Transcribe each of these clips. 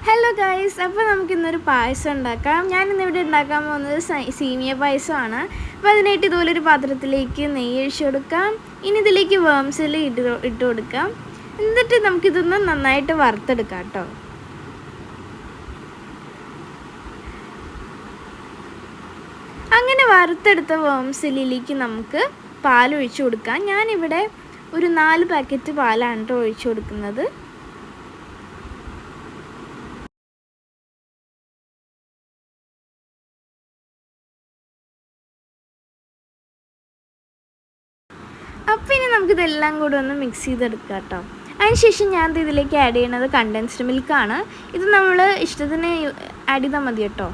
Hello guys, അപ്പോൾ നമുക്കിന്നൊരു പായസം ഉണ്ടാക്കാം. ഞാനിന്നിവിടെ ഉണ്ടാക്കാൻ പോകുന്നത് സേമിയ പായസമാണ്. അപ്പോൾ അതിനായിട്ട് ഇതുപോലൊരു പാത്രത്തിലേക്ക് നെയ്യ് ഒഴിച്ച് കൊടുക്കാം. ഇനി ഇതിലേക്ക് വേംസിൽ ഇട്ട് കൊടുക്കാം. എന്നിട്ട് നമുക്കിതൊന്ന് നന്നായിട്ട് വറുത്തെടുക്കാം കേട്ടോ. അങ്ങനെ വറുത്തെടുത്ത വേംസിലേക്ക് നമുക്ക് പാലൊഴിച്ച് കൊടുക്കാം. ഞാനിവിടെ ഒരു 4 പാക്കറ്റ് പാലാണ് കേട്ടോ ഒഴിച്ച് കൊടുക്കുന്നത്. അപ്പോൾ ഇനി നമുക്കിതെല്ലാം കൂടെ ഒന്ന് മിക്സ് ചെയ്തെടുക്കാം കേട്ടോ. അതിനുശേഷം ഞാൻ ഇതിലേക്ക് ആഡ് ചെയ്യുന്നത് കണ്ടൻസ്ഡ് മിൽക്കാണ്. ഇത് നമ്മൾ ഇഷ്ടത്തിന് ആഡ് ചെയ്താൽ മതി കേട്ടോ.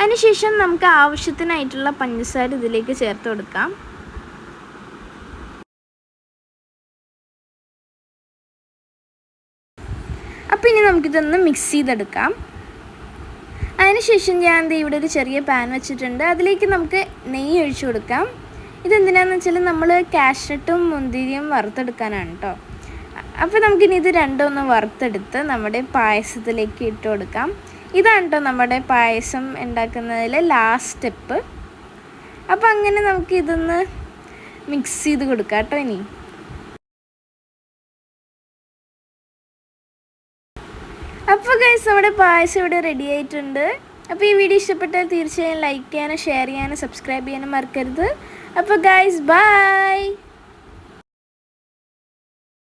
അതിനുശേഷം നമുക്ക് ആവശ്യത്തിനായിട്ടുള്ള പഞ്ചസാര ഇതിലേക്ക് ചേർത്ത് കൊടുക്കാം. അപ്പോൾ ഇനി നമുക്കിതൊന്ന് മിക്സ് ചെയ്തെടുക്കാം. അതിനുശേഷം ഞാൻ ഇവിടെ ഒരു ചെറിയ പാൻ വെച്ചിട്ടുണ്ട്. അതിലേക്ക് നമുക്ക് നെയ്യ് ഒഴിച്ചു കൊടുക്കാം. ഇതെന്തിനാണെന്ന് വെച്ചാൽ നമ്മൾ കാഷ്നട്ടും മുന്തിരിയും വറുത്തെടുക്കാനാണ് കേട്ടോ. അപ്പോൾ നമുക്കിനി ഇത് രണ്ടും ഒന്ന് വറുത്തെടുത്ത് നമ്മുടെ പായസത്തിലേക്ക് ഇട്ട് കൊടുക്കാം. ഇതാണ് കേട്ടോ നമ്മുടെ പായസം ഉണ്ടാക്കുന്നതിലെ ലാസ്റ്റ് സ്റ്റെപ്പ്. അപ്പോൾ അങ്ങനെ നമുക്കിതൊന്ന് മിക്സ് ചെയ്ത് കൊടുക്കാം കേട്ടോ. ഇനി അപ്പോൾ ഗൈസ്, നമ്മുടെ പായസം ഇവിടെ റെഡി ആയിട്ടുണ്ട്. അപ്പോൾ ഈ വീഡിയോ ഇഷ്ടപ്പെട്ടാൽ തീർച്ചയായും ലൈക്ക് ചെയ്യാനും ഷെയർ ചെയ്യാനും സബ്സ്ക്രൈബ് ചെയ്യാനും മറക്കരുത്. അപ്പോൾ ഗൈസ്, ബൈ.